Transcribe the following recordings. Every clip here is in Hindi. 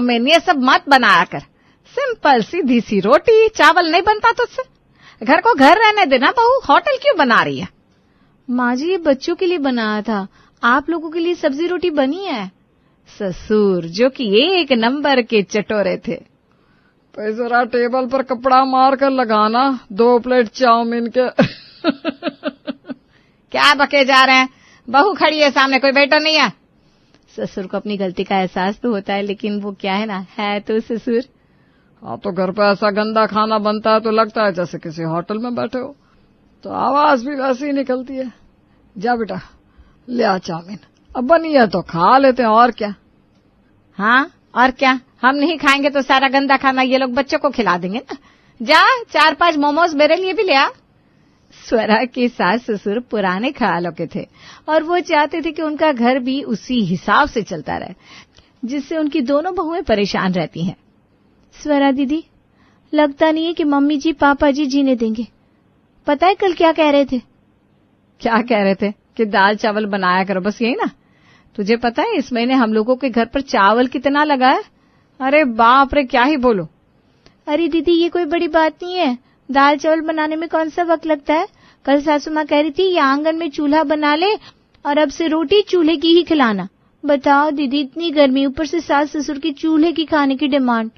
मैंने ये सब मत बनाया कर। सिंपल सीधी सी रोटी चावल नहीं बनता तुझसे? घर को घर रहने देना बहू, होटल क्यों बना रही है? माँ जी, ये बच्चों के लिए बनाया था, आप लोगों के लिए सब्जी रोटी बनी है। ससुर जो कि एक नंबर के चटोरे थे। तो जरा टेबल पर कपड़ा मार कर लगाना 2 प्लेट चाउमीन के। क्या बके जा रहे हैं? बहू खड़ी है सामने, कोई बेटा नहीं है। ससुर को अपनी गलती का एहसास तो होता है, लेकिन वो क्या है ना, है तो ससुर। हाँ, तो घर पे ऐसा गंदा खाना बनता है तो लगता है जैसे किसी होटल में बैठे हो, तो आवाज भी वैसी ही निकलती है। जा बेटा ले आ चाउमीन, अब बनी है तो खा लेते हैं, और क्या। हाँ और क्या, हम नहीं खाएंगे तो सारा गंदा खाना ये लोग बच्चों को खिला देंगे ना। जा 4-5 मोमोज मेरे लिए भी ले आ। स्वरा के सास ससुर पुराने ख्यालों के थे और वो चाहते थे कि उनका घर भी उसी हिसाब से चलता रहे, जिससे उनकी दोनों बहुएं परेशान रहती हैं। स्वरा दीदी, लगता नहीं है कि मम्मी जी पापा जी जीने देंगे। पता है कल क्या कह रहे थे? क्या कह रहे थे? कि दाल चावल बनाया करो, बस यही ना? तुझे पता है इस महीने हम लोगों के घर पर चावल कितना लगा है? अरे बाप रे, क्या ही बोलो। अरे दीदी, ये कोई बड़ी बात नहीं है, दाल चावल बनाने में कौन सा वक्त लगता है। कल सासू माँ कह रही थी ये आंगन में चूल्हा बना ले और अब से रोटी चूल्हे की ही खिलाना। बताओ दीदी, इतनी गर्मी, ऊपर से सास ससुर की चूल्हे की खाने की डिमांड।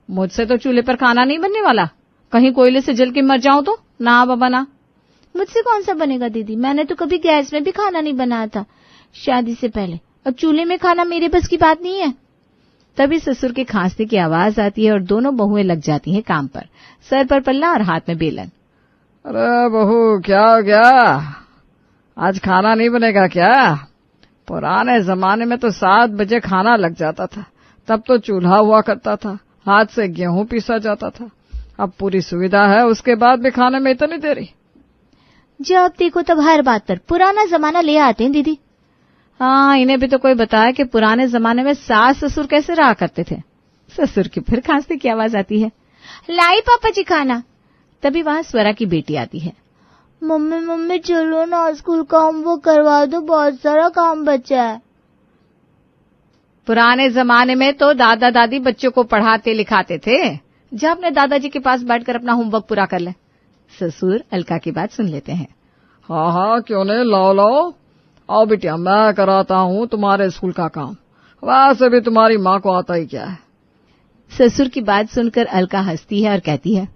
मुझसे तो चूल्हे पर खाना नहीं बनने वाला, कहीं कोयले से जल के मर जाऊं तो ना बाबा ना। मुझसे कौन सा बनेगा दीदी, मैंने तो कभी गैस में भी खाना नहीं बनाया था शादी से पहले, अब चूल्हे में खाना मेरे बस की बात नहीं है। तभी ससुर के खांसने की आवाज आती है और दोनों बहुएं लग जाती हैं काम पर, सर पर पल्ला और हाथ में बेलन। अरे बहू, क्या हो गया? आज खाना नहीं बनेगा क्या? पुराने जमाने में तो 7 बजे खाना लग जाता था, तब तो चूल्हा हुआ करता था, हाथ से गेहूं पीसा जाता था। अब पूरी सुविधा है, उसके बाद भी खाने में इतनी देरी। जब देखो तब हर बात पर पुराना जमाना ले आते हैं दीदी। हाँ, इन्हें भी तो कोई बताया कि पुराने जमाने में सास ससुर कैसे रहा करते थे। ससुर की फिर खांसने की आवाज आती है। लाई पापा जी खाना। तभी वहां स्वरा की बेटी आती है। मम्मी मम्मी चलो ना, स्कूल का होमवर्क करवा दो, बहुत सारा काम बचा है। पुराने जमाने में तो दादा दादी बच्चों को पढ़ाते लिखाते थे, जा अपने दादाजी के पास बैठकर अपना होमवर्क पूरा कर ले। ससुर अलका की बात सुन लेते हैं। हाँ हाँ, क्यों नहीं, लाओ लाओ, आओ बिटिया, मैं कराता हूँ तुम्हारे स्कूल का काम, वैसे भी तुम्हारी माँ को आता ही क्या है। ससुर की बात सुनकर अलका हंसती है और कहती है,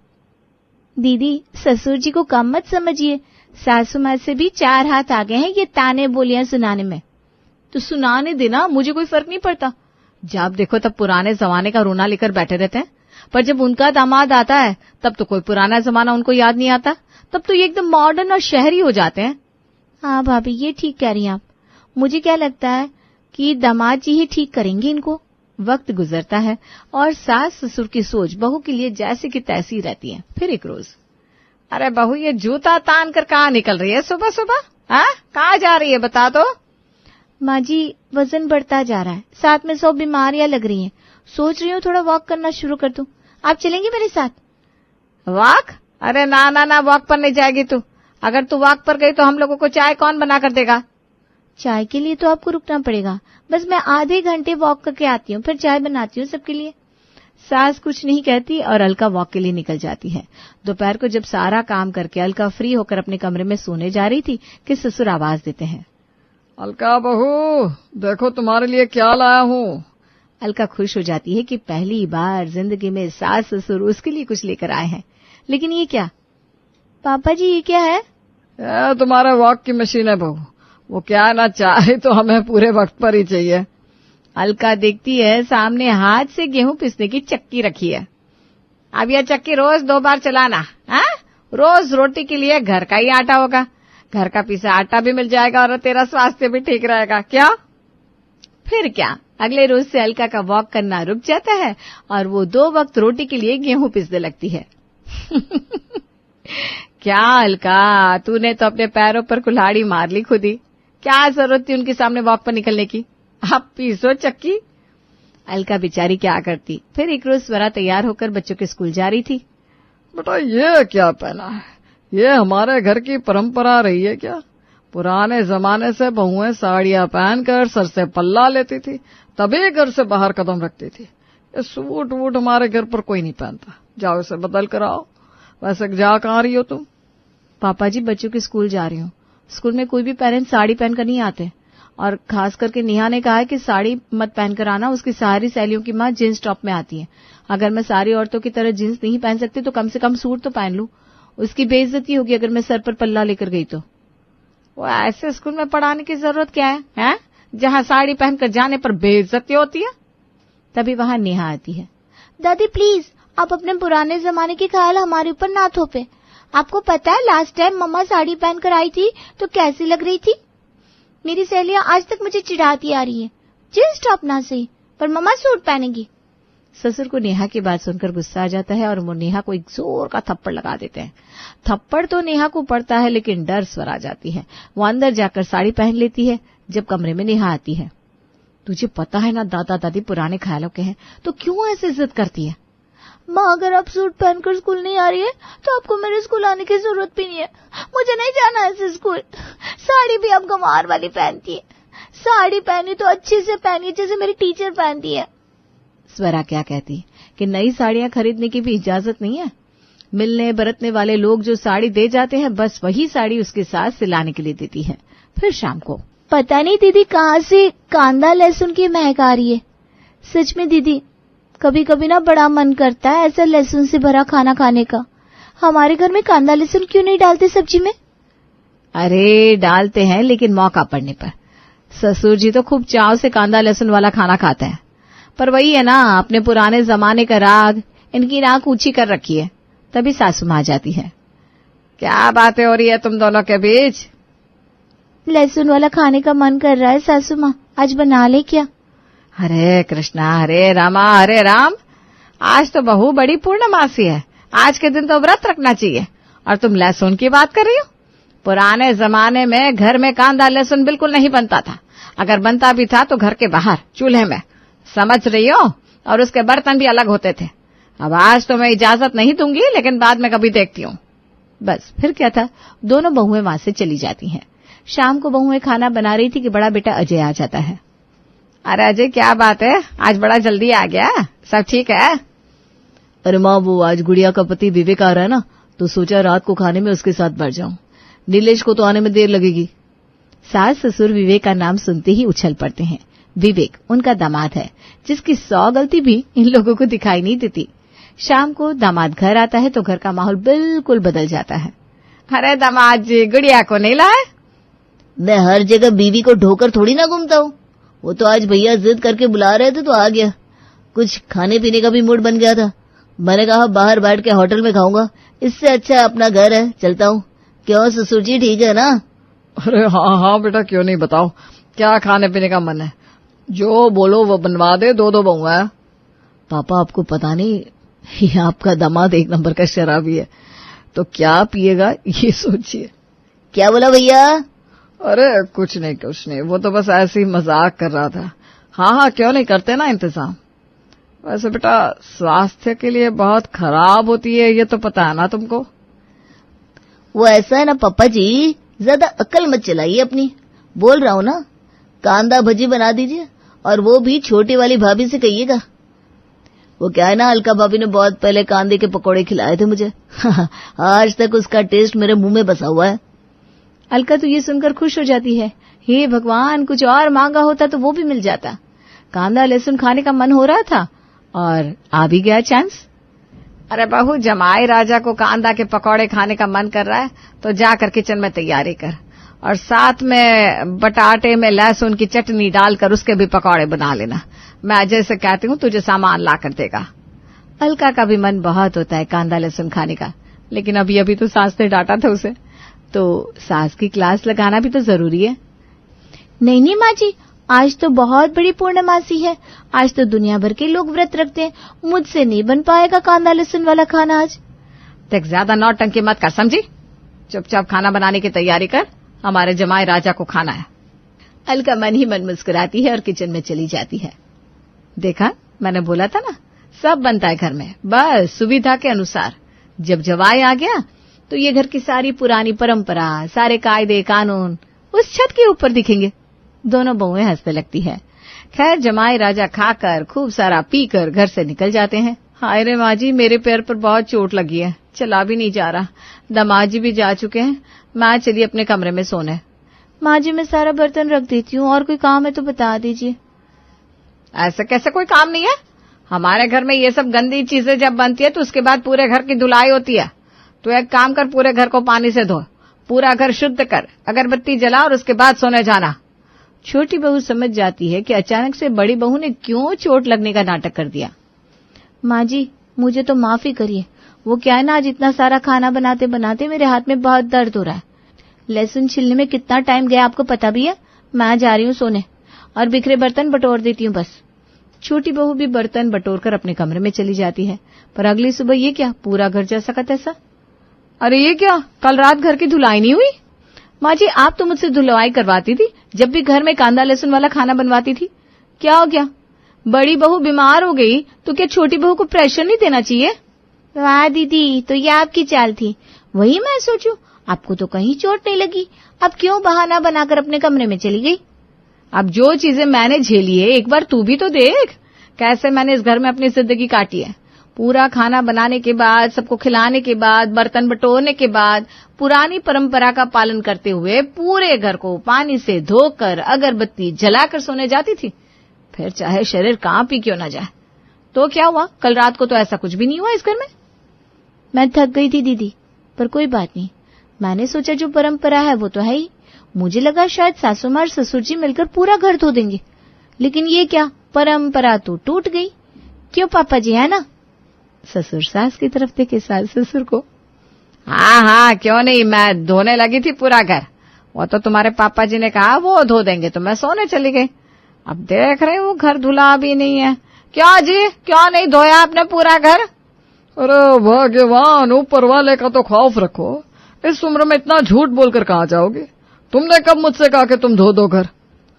दीदी ससुर जी को कम मत समझिए, सासू माँ से भी 4 हाथ आगे हैं ये ताने बोलियां सुनाने में। तो सुनाने देना, मुझे कोई फर्क नहीं पड़ता। जब देखो तब पुराने जमाने का रोना लेकर बैठे रहते हैं, पर जब उनका दामाद आता है तब तो कोई पुराना जमाना उनको याद नहीं आता, तब तो ये एकदम मॉडर्न और शहरी हो जाते हैं। हाँ भाभी, ये ठीक कह रही हैं आप। मुझे क्या लगता है कि दामाद जी ही ठीक करेंगे इनको। वक्त गुजरता है और सास ससुर की सोच बहू के लिए जैसी की तैसी रहती है। फिर एक रोज, अरे बहू, ये जूता तान कर कहाँ निकल रही है सुबह सुबह? कहाँ जा रही है बता दो। माँ जी, वजन बढ़ता जा रहा है, साथ में 100 बीमारियां लग रही हैं, सोच रही हूँ थोड़ा वॉक करना शुरू कर दूं। आप चलेंगे मेरे साथ? वॉक? अरे ना ना ना, वॉक पर नहीं जाएगी तू। अगर तू वॉक पर गई तो हम लोगों को चाय कौन बना कर देगा? चाय के लिए तो आपको रुकना पड़ेगा, बस मैं आधे घंटे वॉक करके आती हूँ, फिर चाय बनाती हूँ सबके लिए। सास कुछ नहीं कहती और अलका वॉक के लिए निकल जाती है। दोपहर को जब सारा काम करके अलका फ्री होकर अपने कमरे में सोने जा रही थी कि ससुर आवाज देते हैं। अलका बहू, देखो तुम्हारे लिए क्या लाया हूँ। अलका खुश हो जाती है कि पहली बार जिंदगी में सास ससुर उसके लिए कुछ लेकर आए हैं। लेकिन ये क्या? पापा जी, ये क्या है? ये तुम्हारे वॉक की मशीन है बहू, वो क्या ना चाहे तो हमें पूरे वक्त पर ही चाहिए। अलका देखती है सामने हाथ से गेहूं पीसने की चक्की रखी है। अब यह चक्की रोज 2 बार चलाना, रोज रोटी के लिए घर का ही आटा होगा, घर का पीसा आटा भी मिल जाएगा और तेरा स्वास्थ्य भी ठीक रहेगा। क्या? फिर क्या, अगले रोज से अलका का वॉक करना रुक जाता है और वो 2 वक्त रोटी के लिए गेहूं पीसने लगती है। क्या अलका, तूने तो अपने पैरों पर कुल्हाड़ी मार ली खुद ही। क्या जरूरत थी उनके सामने वॉक पर निकलने की? अब पीसो चक्की। अलका बेचारी क्या करती। फिर एक रोज स्वरा तैयार होकर बच्चों के स्कूल जा रही थी। बेटा, ये क्या पहना है? ये हमारे घर की परंपरा रही है क्या? पुराने जमाने से बहुएं साड़ियां पहनकर सर से पल्ला लेती थी, तभी घर से बाहर कदम रखती थी। ये सूट वूट हमारे घर पर कोई नहीं पहनता, जाओ इसे बदल कर आओ। वैसे जा कहाँ रही हो तुम? पापा जी, बच्चों के स्कूल जा रही हूँ। स्कूल में कोई भी पेरेंट्स साड़ी पहनकर नहीं आते, और खास करके नेहा ने कहा है कि साड़ी मत पहनकर आना। उसकी सारी सहेलियों की माँ जींस टॉप में आती है। अगर मैं सारी औरतों की तरह जींस नहीं पहन सकती तो कम से कम सूट तो पहन लूं। उसकी बेइज्जती होगी अगर मैं सर पर पल्ला लेकर गई तो। वो ऐसे स्कूल में पढ़ाने की जरूरत क्या है, हैं? जहाँ साड़ी पहनकर जाने पर बेइज्जती होती है। तभी वहां नेहा आती है। दादी प्लीज, आप अपने पुराने जमाने के ख्याल हमारे ऊपर ना थोपे। आपको पता है लास्ट टाइम मम्मा साड़ी पहनकर आई थी तो कैसी लग रही थी? मेरी सहेलियां आज तक मुझे चिढ़ाती आ रही है। जींस टॉप ना सही, पर मम्मा सूट पहनेगी। ससुर को नेहा की बात सुनकर गुस्सा आ जाता है और वो नेहा को एक जोर का थप्पड़ लगा देते हैं। थप्पड़ तो नेहा को पड़ता है, लेकिन डर स्वर आ जाती है। वो अंदर जाकर साड़ी पहन लेती है। जब कमरे में नेहा आती है, तुझे पता है ना दादा दादी पुराने ख्यालों के हैं, तो क्यों ऐसे जिद करती है? माँ, अगर आप सूट पहनकर स्कूल नहीं आ रही है तो आपको मेरे स्कूल आने की जरूरत भी नहीं है। मुझे नहीं जाना ऐसे स्कूल। साड़ी भी आप गंवार वाली पहनती है। साड़ी पहनी तो अच्छे से पहनी जैसे मेरी टीचर पहनती है। स्वरा क्या कहती कि नई साड़ियां खरीदने की भी इजाजत नहीं है। मिलने बरतने वाले लोग जो साड़ी दे जाते हैं, बस वही साड़ी उसके साथ सिलाने के लिए देती है। फिर शाम को, पता नहीं दीदी कहाँ से कांदा लहसुन की महक आ रही है। सच में दीदी, कभी कभी ना बड़ा मन करता है ऐसा लहसुन से भरा खाना खाने का। हमारे घर में कांदा लहसुन क्यों नहीं डालते सब्जी में? अरे डालते हैं, लेकिन मौका पड़ने पर। ससुर जी तो खूब चाव से कांदा लहसुन वाला खाना खाते हैं, पर वही है ना, अपने पुराने जमाने का राग इनकी नाक ऊंची कर रखी है। तभी सासू माँ आ जाती है। क्या बातें हो रही है तुम दोनों के बीच? लहसुन वाला खाने का मन कर रहा है सासू माँ, आज बना ले क्या? हरे कृष्णा हरे रामा हरे राम। आज तो बहू बड़ी पूर्णमासी है। आज के दिन तो व्रत रखना चाहिए, और तुम लहसुन की बात कर रही हो? पुराने जमाने में घर में कांदा लहसुन बिल्कुल नहीं बनता था। अगर बनता भी था तो घर के बाहर चूल्हे में, समझ रही हो? और उसके बर्तन भी अलग होते थे। अब आज तो मैं इजाजत नहीं दूंगी, लेकिन बाद में कभी देखती हूँ। बस फिर क्या था, दोनों बहुएं वहां से चली जाती हैं। शाम को बहुएं खाना बना रही थी कि बड़ा बेटा अजय आ जाता है। अरे अजय, क्या बात है, आज बड़ा जल्दी आ गया? सब ठीक है? अरे माँ, वो आज गुड़िया का पति विवेक आ रहा है ना, तो सोचा रात को खाने में उसके साथ बैठ जाऊं। नीलेश को तो आने में देर लगेगी। सास ससुर विवेक का नाम सुनते ही उछल पड़ते हैं। विवेक उनका दामाद है, जिसकी 100 गलती भी इन लोगों को दिखाई नहीं देती। शाम को दामाद घर आता है तो घर का माहौल बिल्कुल बदल जाता है। अरे दामाद जी, गुड़िया को नहीं लाए? मैं हर जगह बीवी को ढोकर थोड़ी ना घूमता हूँ। वो तो आज भैया जिद करके बुला रहे थे तो आ गया। कुछ खाने पीने का भी मूड बन गया था। मैंने कहा बाहर बैठ के होटल में खाऊंगा, इससे अच्छा अपना घर है, चलता हूँ। क्यों ससुर जी, ठीक है ना? अरे हाँ हाँ बेटा, क्यों नहीं, बताओ क्या खाने पीने का मन है? जो बोलो वो बनवा दे, दो बहुआ है। पापा, आपको पता नहीं, ये आपका दामाद एक नंबर का शराबी है। तो क्या पिएगा ये सोचिए। क्या बोला भैया? अरे कुछ नहीं, वो तो बस ऐसे ही मजाक कर रहा था। हाँ, क्यों नहीं करते ना इंतजाम। वैसे बेटा स्वास्थ्य के लिए बहुत खराब होती है, ये तो पता है ना तुमको। वो ऐसा है ना पापा जी, ज्यादा अक्ल मत चलाइए अपनी। बोल रहा हूँ ना, कांदा भजी बना दीजिए, और वो भी छोटी वाली भाभी से कहिएगा। वो क्या है ना, अलका भाभी ने बहुत पहले कांदे के पकौड़े खिलाए थे मुझे। आज तक उसका टेस्ट मेरे मुंह में बसा हुआ है। अलका तो ये सुनकर खुश हो जाती है। हे भगवान, कुछ और मांगा होता तो वो भी मिल जाता। कांदा लहसुन खाने का मन हो रहा था और आ भी गया चांस। अरे बहू, जमाई राजा को कांदा के पकौड़े खाने का मन कर रहा है तो जाकर किचन में तैयारी कर, और साथ में बटाटे में लहसुन की चटनी डालकर उसके भी पकौड़े बना लेना। मैं अजय से कहती हूँ तुझे सामान ला कर देगा। अलका का भी मन बहुत होता है कांदा लहसुन खाने का, लेकिन अभी तो सास ने डांटा था उसे, तो सास की क्लास लगाना भी तो जरूरी है। नहीं माँ जी, आज तो बहुत बड़ी पूर्णमासी है। आज तो दुनिया भर के लोग व्रत रखते हैं। मुझसे नहीं बन पाएगा कांदा लहसुन वाला खाना आज। देख, ज्यादा नौटंकी मत कर, समझी? चुपचाप खाना बनाने की तैयारी कर, हमारे जमाई राजा को खाना है। अलका मन ही मन मुस्कुराती है और किचन में चली जाती है। देखा, मैंने बोला था ना, सब बनता है घर में, बस सुविधा के अनुसार। जब जवाई आ गया तो ये घर की सारी पुरानी परंपरा, सारे कायदे कानून उस छत के ऊपर दिखेंगे। दोनों बहुएं हंसने लगती है। खैर जमाई राजा खाकर खूब सारा पीकर घर से निकल जाते हैं। हाय रे माँ जी, मेरे पैर पर बहुत चोट लगी है, चला भी नहीं जा रहा। दामाद जी भी जा चुके हैं, मैं चलिए अपने कमरे में सोने। माँ जी मैं सारा बर्तन रख देती हूँ, और कोई काम है तो बता दीजिए। ऐसा कैसे कोई काम नहीं है? हमारे घर में ये सब गंदी चीजें जब बनती है तो उसके बाद पूरे घर की धुलाई होती है। तो एक काम कर, पूरे घर को पानी से धो, पूरा घर शुद्ध कर, अगरबत्ती जला और उसके बाद सोने जाना। छोटी बहू समझ जाती है कि अचानक से बड़ी बहू ने क्यों चोट लगने का नाटक कर दिया। माँ जी मुझे तो माफी करिए, वो क्या है ना, आज इतना सारा खाना बनाते बनाते मेरे हाथ में बहुत दर्द हो रहा है। लहसुन छिलने में कितना टाइम गया आपको पता भी है। मैं जा रही हूँ सोने और बिखरे बर्तन बटोर देती हूँ बस। छोटी बहू भी बर्तन बटोर कर अपने कमरे में चली जाती है। पर अगली सुबह ये क्या, पूरा घर जैसा का तैसा। अरे ये क्या, कल रात घर की धुलाई नहीं हुई? माँ जी आप तो मुझसे धुलवाई करवाती थी जब भी घर में कांदा लहसुन वाला खाना बनवाती थी। क्या हो गया, बड़ी बहू बीमार हो गई तो क्या छोटी बहू को प्रेशर नहीं देना चाहिए? वाह दीदी, तो ये आपकी चाल थी। वही मैं सोचूं, आपको तो कहीं चोट नहीं लगी, अब क्यों बहाना बनाकर अपने कमरे में चली गई? अब जो चीजें मैंने झेली है एक बार तू भी तो देख, कैसे मैंने इस घर में अपनी जिंदगी काटी है। पूरा खाना बनाने के बाद, सबको खिलाने के बाद, बर्तन बटोरने के बाद, पुरानी परंपरा का पालन करते हुए पूरे घर को पानी से धोकर अगरबत्ती जलाकर सोने जाती थी। फिर चाहे शरीर कांप ही क्यों न जाए। तो क्या हुआ, कल रात को तो ऐसा कुछ भी नहीं हुआ इस घर में। मैं थक गई थी दीदी, पर कोई बात नहीं। मैंने सोचा जो परंपरा है वो तो है ही। मुझे लगा शायद सासू माँ और ससुर जी मिलकर पूरा घर धो देंगे, लेकिन ये क्या, परंपरा तो टूट गई। क्यों पापा जी, है ना? ससुर सास की तरफ देखे सास ससुर को। हाँ हाँ क्यों नहीं, मैं धोने लगी थी पूरा घर, वो तो तुम्हारे पापा जी ने कहा वो धो देंगे तो मैं सोने चली गई। अब देख रहे हो घर धुला भी नहीं है। क्या जी, क्यों नहीं धोया आपने पूरा घर? अरे भगवान, ऊपर वाले का तो खौफ रखो, इस उम्र में इतना झूठ बोलकर कहाँ जाओगे? तुमने कब मुझसे कहा कि तुम धो दो घर?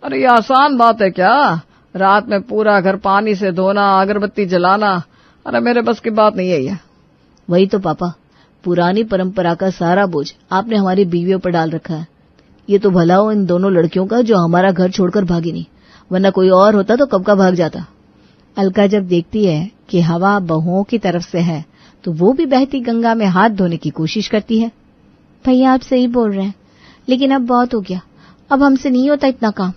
अरे ये आसान बात है क्या, रात में पूरा घर पानी से धोना, अगरबत्ती जलाना? अरे मेरे बस की बात नहीं है ये। वही तो पापा, पुरानी परंपरा का सारा बोझ आपने हमारी बीवियों पर डाल रखा है। ये तो भला हो इन दोनों लड़कियों का जो हमारा घर छोड़कर भागी नहीं, वरना कोई और होता तो कब का भाग जाता। अलका जब देखती है कि हवा बहुओं की तरफ से है तो वो भी बहती गंगा में हाथ धोने की कोशिश करती है। भैया आप सही बोल रहे हैं, लेकिन अब बहुत हो गया, अब हमसे नहीं होता इतना काम।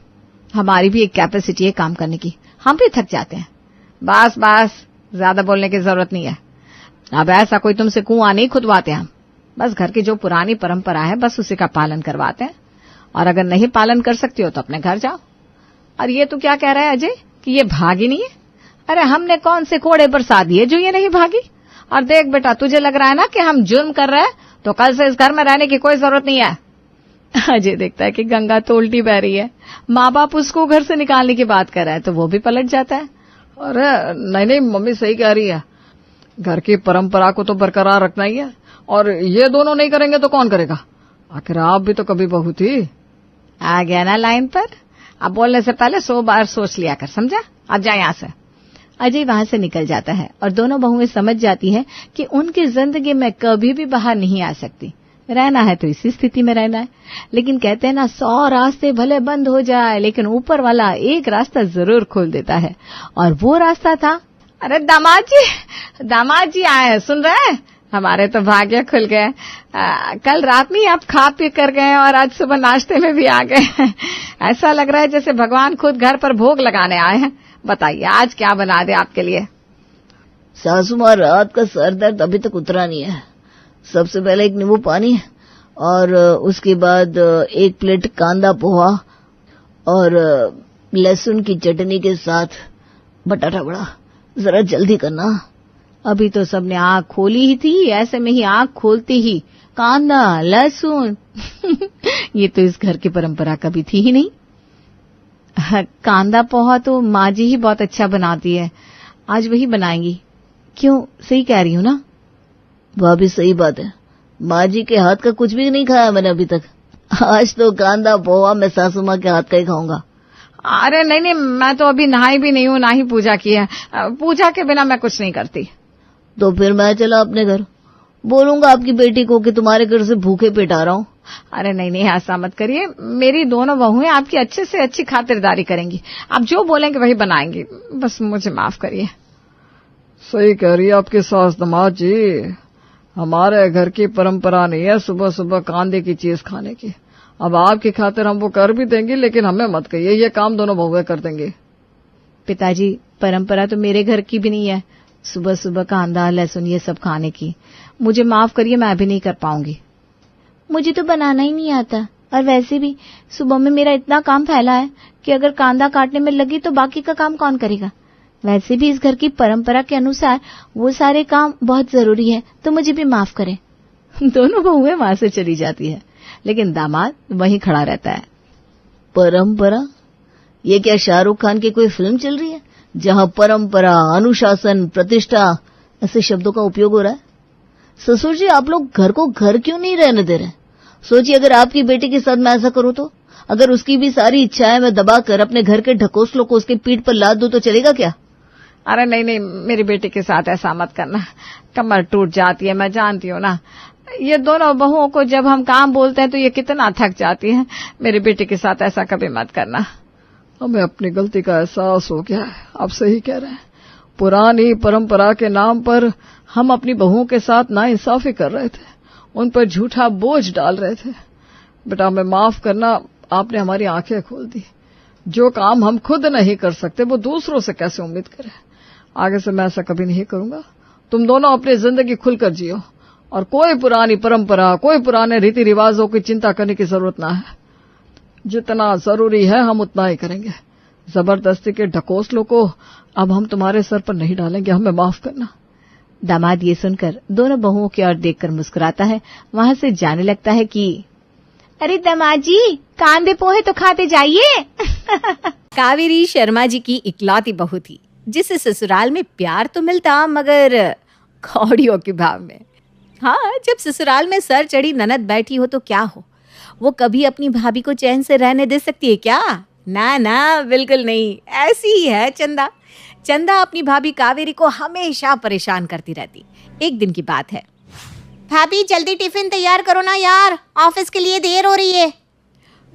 हमारी भी एक कैपेसिटी है काम करने की, हम भी थक जाते हैं। बस बस, ज्यादा बोलने की जरूरत नहीं है। अब ऐसा कोई तुमसे कुआं नहीं खुदवाते हम, बस घर की जो पुरानी परंपरा है बस उसी का पालन करवाते हैं। और अगर नहीं पालन कर सकती हो तो अपने घर जाओ। और ये तो क्या कह रहा है अजय कि ये भागी नहीं है? अरे हमने कौन से कोड़े बरसा दिए जो ये नहीं भागी? और देख बेटा, तुझे लग रहा है ना कि हम जुर्म कर रहे हैं तो कल से इस घर में रहने की कोई जरूरत नहीं है। अजय देखता है कि गंगा तो उल्टी बह रही है, माँ बाप उसको घर से निकालने की बात कर रहा है तो वो भी पलट जाता है। अरे नहीं नहीं, मम्मी सही कह रही है, घर की परंपरा को तो बरकरार रखना ही है, और ये दोनों नहीं करेंगे तो कौन करेगा? आखिर आप भी तो कभी बहू थी। आ गया ना लाइन पर, अब बोलने से पहले 100 बार सोच लिया कर, समझा? अब जा यहाँ से। अजय वहां से निकल जाता है और दोनों बहुएं समझ जाती हैं कि उनकी जिंदगी में कभी भी बाहर नहीं आ सकती। रहना है तो इसी स्थिति में रहना है। लेकिन कहते हैं ना, 100 रास्ते भले बंद हो जाए लेकिन ऊपर वाला एक रास्ता जरूर खोल देता है, और वो रास्ता था। अरे दामाद जी आए हैं, सुन रहे हैं? हमारे तो भाग्य खुल गए। कल रात में ही आप खा पी कर गए और आज सुबह नाश्ते में भी आ गए। ऐसा लग रहा है जैसे भगवान खुद घर पर भोग लगाने आए हैं। बताइए आज क्या बना दे आपके लिए? सासू माँ, रात का सर दर्द अभी तक उतरा नहीं है। सबसे पहले एक नींबू पानी, और उसके बाद 1 प्लेट कांदा पोहा और लहसुन की चटनी के साथ बटाटा वड़ा। जरा जल्दी करना। अभी तो सबने आंख खोली ही थी, ऐसे में ही आंख खोलते ही कांदा लहसुन ये तो इस घर की परंपरा कभी थी ही नहीं। कांदा पोहा तो माँ जी ही बहुत अच्छा बनाती है, आज वही बनाएंगी। क्यों, सही कह रही हूँ ना? वह भी सही बात है, माँ जी के हाथ का कुछ भी नहीं खाया मैंने अभी तक। आज तो कांदा पोहा मैं सासू माँ के हाथ का ही खाऊंगा। अरे नहीं, मैं तो अभी नहाई भी नहीं हूँ, ना ही पूजा की है। पूजा के बिना मैं कुछ नहीं करती। तो फिर मैं चला अपने घर, बोलूंगा आपकी बेटी को कि तुम्हारे घर से भूखे पेट आ रहा हूँ। अरे नहीं नहीं, ऐसा मत करिए। मेरी दोनों बहुएं आपकी अच्छे से अच्छी खातिरदारी करेंगी। आप जो बोलेंगे वही बनाएंगी। बस मुझे माफ करिए। सही कह रही है आपकी सास दामाद जी। हमारे घर की परंपरा नहीं है सुबह सुबह कांदे की चीज खाने की। अब आपकी खातिर हम वो कर भी देंगे, लेकिन हमें मत कहिए, ये काम दोनों बहुएं कर देंगे। पिताजी, परंपरा तो मेरे घर की भी नहीं है सुबह सुबह कांदा लहसुन ये सब खाने की। मुझे माफ करिए, मैं अभी नहीं कर पाऊंगी। मुझे तो बनाना ही नहीं आता, और वैसे भी सुबह में मेरा इतना काम फैला है कि अगर कांदा काटने में लगी तो बाकी का काम कौन करेगा। वैसे भी इस घर की परंपरा के अनुसार वो सारे काम बहुत जरूरी है, तो मुझे भी माफ करें। दोनों बहुएं वहां से चली जाती है, लेकिन दामाद वहीं खड़ा रहता है। परंपरा? ये क्या शाहरुख खान की कोई फिल्म चल रही है जहां परंपरा, अनुशासन, प्रतिष्ठा ऐसे शब्दों का उपयोग हो रहा है? ससुर जी, आप लोग घर को घर क्यों नहीं रहने दे रहे? सोचिए, अगर आपकी बेटी के साथ मैं ऐसा करूं तो, अगर उसकी भी सारी इच्छाएं मैं दबाकर अपने घर के ढकोसलों को उसके पीठ पर लाद दूं तो चलेगा क्या? अरे नहीं नहीं, मेरी बेटी के साथ ऐसा मत करना, कमर टूट जाती है, मैं जानती हूँ ना। ये दोनों बहुओं को जब हम काम बोलते हैं तो ये कितना थक जाती है। मेरी बेटी के साथ ऐसा कभी मत करना। हमें अपनी गलती का एहसास हो गया है। आप सही कह रहे हैं। पुरानी परंपरा के नाम पर हम अपनी बहुओं के साथ नाइंसाफी कर रहे थे, उन पर झूठा बोझ डाल रहे थे। बेटा, हमें माफ करना, आपने हमारी आंखें खोल दी। जो काम हम खुद नहीं कर सकते वो दूसरों से कैसे उम्मीद करें। आगे से मैं ऐसा कभी नहीं करूंगा। तुम दोनों अपनी जिंदगी खुलकर जियो, और कोई पुरानी परंपरा, कोई पुराने रीति रिवाजों की चिंता करने की जरूरत ना है। जितना जरूरी है हम उतना ही करेंगे। जबरदस्ती के ढकोसलों को अब हम तुम्हारे सर पर नहीं डालेंगे। हमें माफ करना। दामाद ये सुनकर दोनों बहुओं की ओर देखकर मुस्कुराता है, वहां से जाने लगता है कि अरे दामाद जी, कांदे पोहे तो खाते जाइए। कावेरी शर्मा जी की इकलौती बहू थी, जिसे ससुराल में प्यार तो मिलता मगर कौड़ियों के भाव में। हाँ, जब ससुराल में सर चढ़ी ननद बैठी हो तो क्या हो, वो कभी अपनी भाभी को चैन से रहने दे सकती है क्या? ना ना, बिल्कुल नहीं। ऐसी ही है चंदा। चंदा अपनी भाभी कावेरी को हमेशा परेशान करती रहती। एक दिन की बात है। भाभी, जल्दी टिफिन तैयार करो ना यार, ऑफिस के लिए देर हो रही है।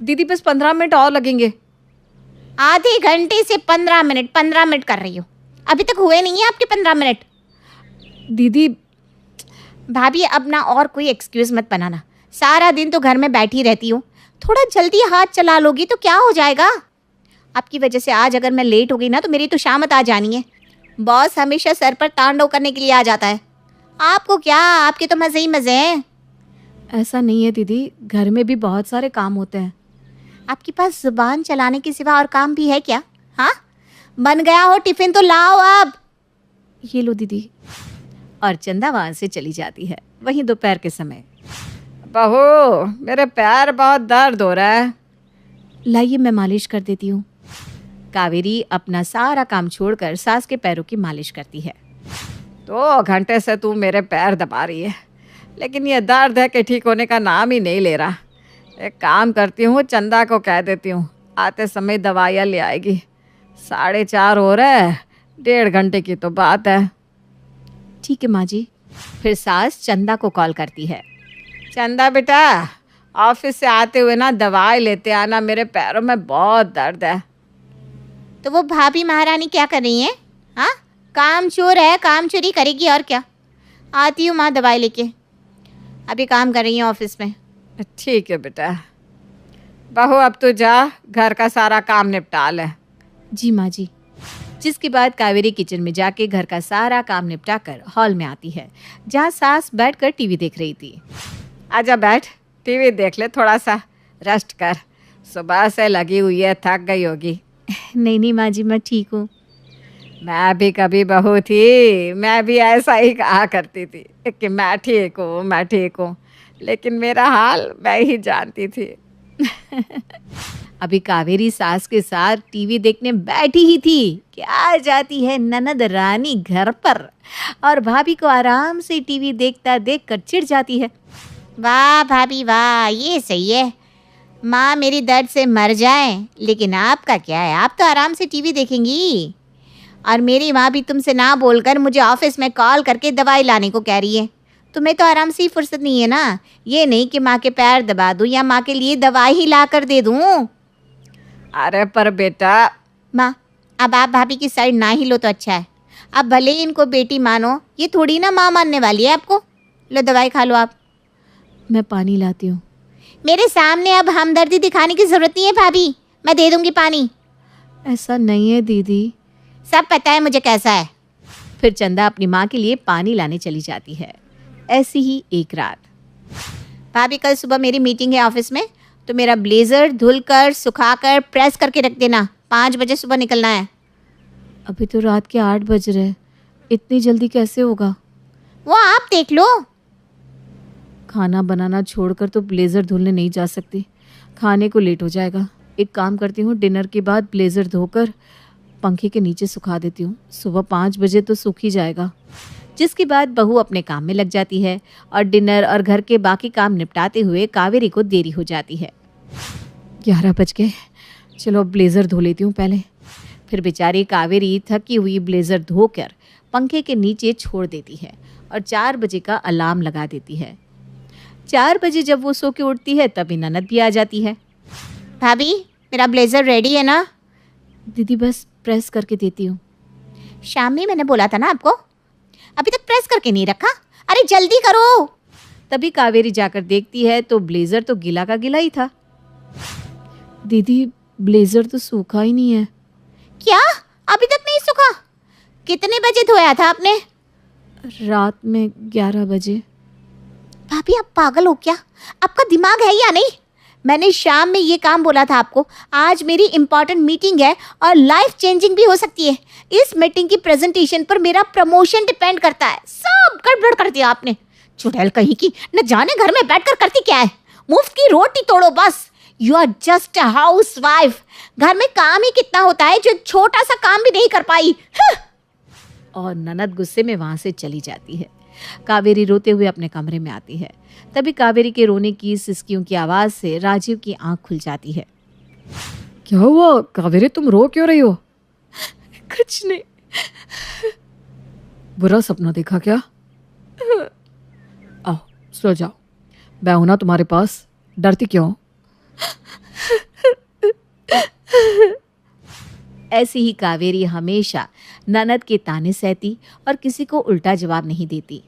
दीदी, बस 15 मिनट और लगेंगे। आधे घंटे से 15 मिनट कर रही हो, अभी तक हुए नहीं है आपके 15 मिनट। दीदी। भाभी, अब ना और कोई एक्सक्यूज मत बनाना। सारा दिन तो घर में बैठी रहती हूँ, थोड़ा जल्दी हाथ चला लोगी तो क्या हो जाएगा। आपकी वजह से आज अगर मैं लेट हो गई ना तो मेरी तो शामत आ जानी है। बॉस हमेशा सर पर तांडव करने के लिए आ जाता है। आपको क्या, आपके तो मजे ही मजे हैं। ऐसा नहीं है दीदी, घर में भी बहुत सारे काम होते हैं। आपके पास जुबान चलाने के सिवा और काम भी है क्या? हाँ, बन गया हो टिफिन तो लाओ अब। ये लो दीदी। और चंदा वहां से चली जाती है। वहीं दोपहर के समय, बहू, मेरे पैर बहुत दर्द हो रहा है। लाइए मैं मालिश कर देती हूँ। कावेरी अपना सारा काम छोड़कर सास के पैरों की मालिश करती है। 2 घंटे से तू मेरे पैर दबा रही है, लेकिन ये दर्द है कि ठीक होने का नाम ही नहीं ले रहा। एक काम करती हूँ, चंदा को कह देती हूँ, आते समय दवाइयाँ ले आएगी। 4:30 हो रहा है, 1.5 घंटे की तो बात है। ठीक है माँ जी। फिर सास चंदा को कॉल करती है। चंदा बेटा, ऑफिस से आते हुए ना दवाई लेते आना, मेरे पैरों में बहुत दर्द है। तो वो भाभी महारानी क्या कर रही है? हाँ, काम चोर है, काम चोरी करेगी और क्या। आती हूँ माँ दवाई लेके, अभी काम कर रही है ऑफिस में। ठीक है बेटा। बहू, अब तो जा, घर का सारा काम निपटा ले। जी माँ जी। जिसके बाद कावेरी किचन में जाके घर का सारा काम निपटा कर हॉल में आती है, जहाँ सास बैठकर टीवी देख रही थी। आजा बैठ, टीवी देख ले, थोड़ा सा रेस्ट कर। सुबह से लगी हुई है, थक गई होगी। नहीं नहीं माँ जी, मैं ठीक हूँ। मैं भी कभी बहू थी, मैं भी ऐसा ही कहा करती थी कि मैं ठीक हूँ, लेकिन मेरा हाल मैं ही जानती थी। अभी कावेरी सास के साथ टीवी देखने बैठी ही थी कि आ जाती है ननद रानी घर पर, और भाभी को आराम से टीवी देखता देखकर चिढ़ जाती है। वाह भाभी वाह, ये सही है। माँ मेरी दर्द से मर जाए, लेकिन आपका क्या है, आप तो आराम से टीवी देखेंगी। और मेरी माँ भी तुमसे ना बोलकर मुझे ऑफिस में कॉल करके दवाई लाने को कह रही है। तुम्हें तो आराम से ही फुर्सत नहीं है ना। ये नहीं कि माँ के पैर दबा दूं या माँ के लिए दवाई ही ला कर दे दूं। अरे पर बेटा, माँ, अब आप भाभी की साइड ना ही लो तो अच्छा है। अब भले ही इनको बेटी मानो, ये थोड़ी ना माँ मानने वाली है आपको। लो दवाई खा लो आप। मैं पानी लाती हूँ। मेरे सामने अब हमदर्दी दिखाने की जरूरत नहीं है भाभी, मैं दे दूंगी पानी। ऐसा नहीं है दीदी। सब पता है मुझे कैसा है। फिर चंदा अपनी माँ के लिए पानी लाने चली जाती है। ऐसी ही एक रात। भाभी कल सुबह मेरी मीटिंग है ऑफिस में, तो मेरा ब्लेजर धुलकर सुखाकर प्रेस करके रख देना। 5 बजे सुबह निकलना है। अभी तो रात के 8 बज रहे, इतनी जल्दी कैसे होगा? वो आप देख लो। खाना बनाना छोड़कर तो ब्लेजर धुलने नहीं जा सकती, खाने को लेट हो जाएगा। एक काम करती हूँ, डिनर के बाद ब्लेजर धोकर पंखे के नीचे सुखा देती हूँ, सुबह 5 बजे तो सूख ही जाएगा। जिसके बाद बहू अपने काम में लग जाती है और डिनर और घर के बाकी काम निपटाते हुए कावेरी को देरी हो जाती है। 11 बज गए, चलो अब ब्लेजर धो लेती हूँ पहले। फिर बेचारी कावेरी थकी हुई ब्लेजर धोकर पंखे के नीचे छोड़ देती है और 4 बजे का अलार्म लगा देती है। 4 बजे जब वो सो के उठती है तभी ननद भी आ जाती है। भाभी मेरा ब्लेजर रेडी है ना? दीदी बस प्रेस करके देती हूँ। शाम में मैंने बोला था ना आपको, अभी तक प्रेस करके नहीं रखा। अरे जल्दी करो। तभी कावेरी जाकर देखती है तो ब्लेजर तो गिला का गिला ही था। दीदी ब्लेजर तो सूखा ही नहीं है। क्या? अभी तक नहीं सूखा? कितने बजे धोया था आपने? रात में 11 बजे। भाभी आप पागल हो क्या? आपका दिमाग है या नहीं? मैंने शाम में ये काम बोला था आपको। आज मेरी इंपॉर्टेंट मीटिंग है और लाइफ चेंजिंग भी हो सकती है। इस मीटिंग की प्रेजेंटेशन पर मेरा प्रमोशन डिपेंड करता है। सब गड़बड़ कर दिया आपने। चुड़ैल कहीं की, न जाने घर में बैठकर करती क्या है। मुफ्त की रोटी तोड़ो बस। You are just a housewife. घर में काम ही कितना होता है जो छोटा सा काम भी नहीं कर पाई। और ननद गुस्से में वहां से चली जाती है। कावेरी रोते हुए अपने कमरे में आती है। तभी कावेरी के रोने की सिसकियों की आवाज से राजीव की आंख खुल जाती है। क्या हुआ कावेरी, तुम रो क्यों रही हो? कुछ नहीं। बुरा सपना देखा क्या? आओ सो जाओ, मैं हूं ना तुम्हारे पास, डरती क्यों? ऐसी ही कावेरी हमेशा ननद के ताने सहती और किसी को उल्टा जवाब नहीं देती।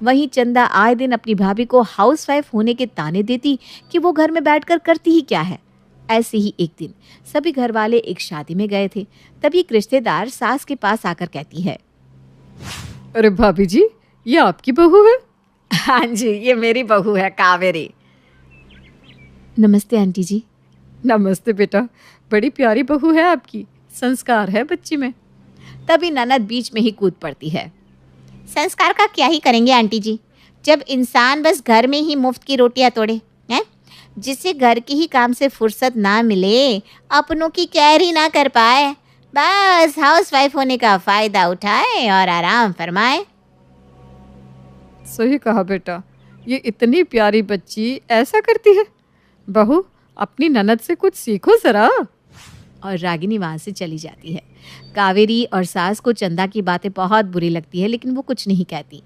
वहीं चंदा आए दिन अपनी भाभी को हाउसवाइफ होने के ताने देती कि वो घर में बैठकर करती ही क्या है। ऐसे ही एक दिन सभी घर वाले एक शादी में गए थे। तभी एक रिश्तेदार सास के पास आकर कहती है, अरे भाभी जी, ये आपकी बहू है? हाँ जी, ये मेरी बहू है कावेरी। नमस्ते आंटी जी। नमस्ते बेटा, बड़ी प्यारी बहू है आपकी, संस्कार है बच्ची में। तभी ननद बीच में ही कूद पड़ती है। संस्कार का क्या ही करेंगे आंटी जी, जब इंसान बस घर में ही मुफ्त की रोटियां तोड़े हैं, जिससे घर के ही काम से फुर्सत ना मिले, अपनों की केयर ही ना कर पाए, बस हाउसवाइफ होने का फायदा उठाए और आराम फरमाए। सही कहा बेटा, ये इतनी प्यारी बच्ची ऐसा करती है। बहू अपनी ननद से कुछ सीखो जरा। और रागिनी वहां से चली जाती है। कावेरी और सास को चंदा की बातें बहुत बुरी लगती है, लेकिन वो कुछ नहीं कहती।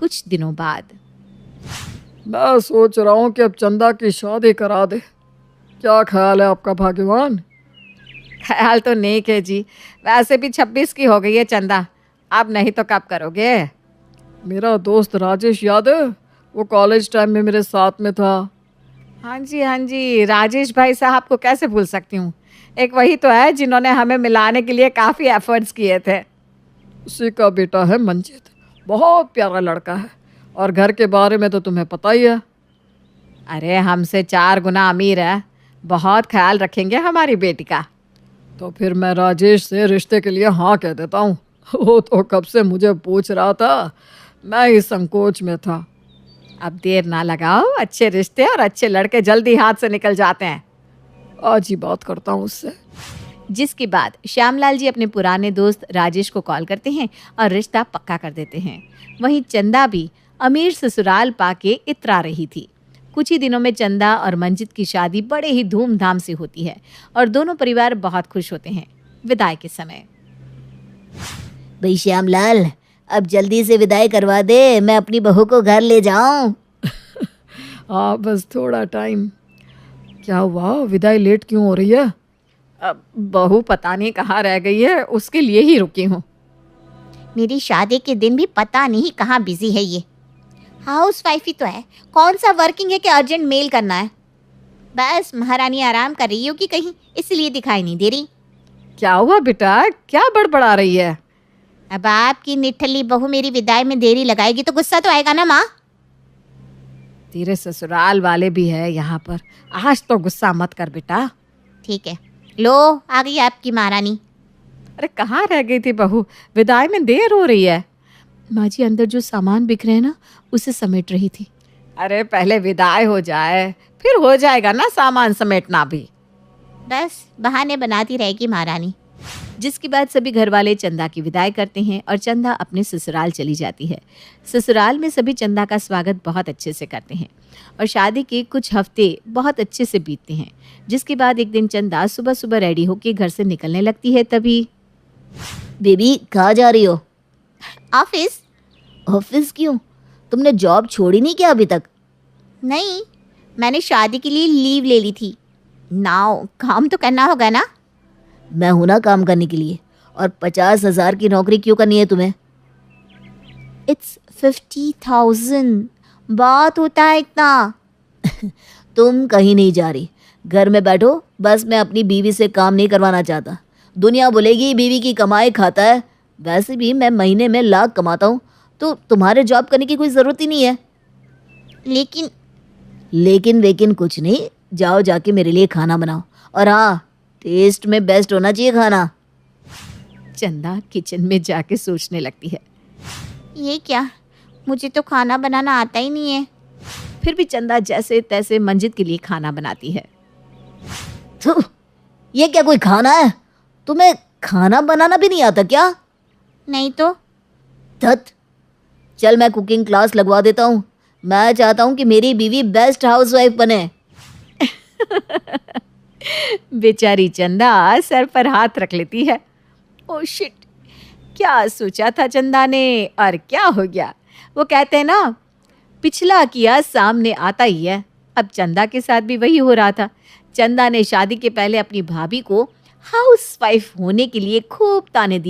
कुछ दिनों बाद मैं सोच रहा हूँ कि अब चंदा की शादी करा दे। क्या ख्याल है आपका भाग्यवान? ख्याल तो नेक है जी, वैसे भी 26 की हो गई है चंदा, अब नहीं तो कब करोगे? मेरा दोस्त राजेश याद है, वो कॉलेज टाइम में मेरे साथ में था। हाँ जी, राजेश भाई साहब को कैसे भूल सकती हूँ। एक वही तो है जिन्होंने हमें मिलाने के लिए काफ़ी एफर्ट्स किए थे। उसी का बेटा है मंजित, बहुत प्यारा लड़का है, और घर के बारे में तो तुम्हें पता ही है। अरे हमसे 4 गुना अमीर है, बहुत ख्याल रखेंगे हमारी बेटी का। तो फिर मैं राजेश से रिश्ते के लिए हाँ कह देता हूँ। वो तो कब से मुझे पूछ रहा था, मैं ही संकोच में था। अब देर ना लगाओ, अच्छे रिश्ते और अच्छे लड़के जल्दी हाथ से निकल जाते हैं। आज ही बात करता हूँ उससे। जिसके बाद श्यामलाल जी अपने पुराने दोस्त राजेश को कॉल करते हैं और रिश्ता पक्का कर देते हैं। वहीं चंदा भी अमीर ससुराल पाके इतरा रही थी। कुछ ही दिनों में चंदा और मंजित की शादी बड़े ही धूमधाम से होती है और दोनों परिवार बहुत खुश होते हैं। विदाई के समय भाई श्यामलाल, अब जल्दी से विदाई करवा दे, मैं अपनी बहू को घर ले जाऊं। हाँ बस थोड़ा टाइम। क्या हुआ, विदाई लेट क्यों हो रही है? अब बहू पता नहीं कहाँ रह गई है, उसके लिए ही रुकी हूँ। मेरी शादी के दिन भी पता नहीं कहाँ बिजी है ये। हाउस वाइफ ही तो है, कौन सा वर्किंग है कि अर्जेंट मेल करना है। बस महारानी आराम कर रही होगी कहीं, इसलिए दिखाई नहीं दे रही। क्या हुआ बेटा, क्या बड़बड़ा रही है? अब आपकी निठल्ली बहू मेरी विदाई में देरी लगाएगी तो गुस्सा तो आएगा ना माँ। तेरे ससुराल वाले भी है यहाँ पर, आज तो गुस्सा मत कर बेटा। ठीक है, लो आ गई आपकी महारानी। अरे कहाँ रह गई थी बहू, विदाई में देर हो रही है। माँ जी अंदर जो सामान बिक रहे हैं ना, उसे समेट रही थी। अरे पहले विदाई हो जाए, फिर हो जाएगा ना सामान समेटना भी। बस बहाने बनाती रहेगी महारानी। जिसके बाद सभी घर वाले चंदा की विदाई करते हैं और चंदा अपने ससुराल चली जाती है। ससुराल में सभी चंदा का स्वागत बहुत अच्छे से करते हैं और शादी के कुछ हफ्ते बहुत अच्छे से बीतते हैं। जिसके बाद एक दिन चंदा सुबह सुबह रेडी होकर घर से निकलने लगती है। तभी बेबी कहाँ जा रही हो? ऑफिस? ऑफिस क्यों? तुमने जॉब छोड़ी नहीं क्या अभी तक? नहीं, मैंने शादी के लिए लीव ले ली थी। नाउ काम तो करना होगा ना। मैं हूं ना काम करने के लिए। और 50,000 की नौकरी क्यों करनी है तुम्हें? इट्स 50,000, बात होता है इतना। तुम कहीं नहीं जा रही, घर में बैठो। बस मैं अपनी बीवी से काम नहीं करवाना चाहता। दुनिया बोलेगी बीवी की कमाई खाता है। वैसे भी मैं महीने में लाख कमाता हूँ, तो तुम्हारे जॉब करने की कोई ज़रूरत ही नहीं है। लेकिन कुछ नहीं। जाओ जाके मेरे लिए खाना बनाओ, और हाँ, टेस्ट में बेस्ट होना चाहिए खाना। चंदा किचन में जाके सोचने लगती है, ये क्या, मुझे तो खाना बनाना आता ही नहीं है। फिर भी चंदा जैसे तैसे मंजित के लिए खाना बनाती है। तो ये क्या कोई खाना है? तुम्हें खाना बनाना भी नहीं आता क्या? नहीं तो। धत, चल मैं कुकिंग क्लास लगवा देता हूँ। मैं चाहता हूँ कि मेरी बीवी बेस्ट हाउसवाइफ बने। बेचारी चंदा सर पर हाथ रख लेती है। ओह शिट, क्या सोचा था चंदा ने और क्या हो गया। वो कहते हैं ना, पिछला किया सामने आता ही है। अब चंदा के साथ भी वही हो रहा था। चंदा ने शादी के पहले अपनी भाभी को हाउसवाइफ होने के लिए खूब ताने दिए।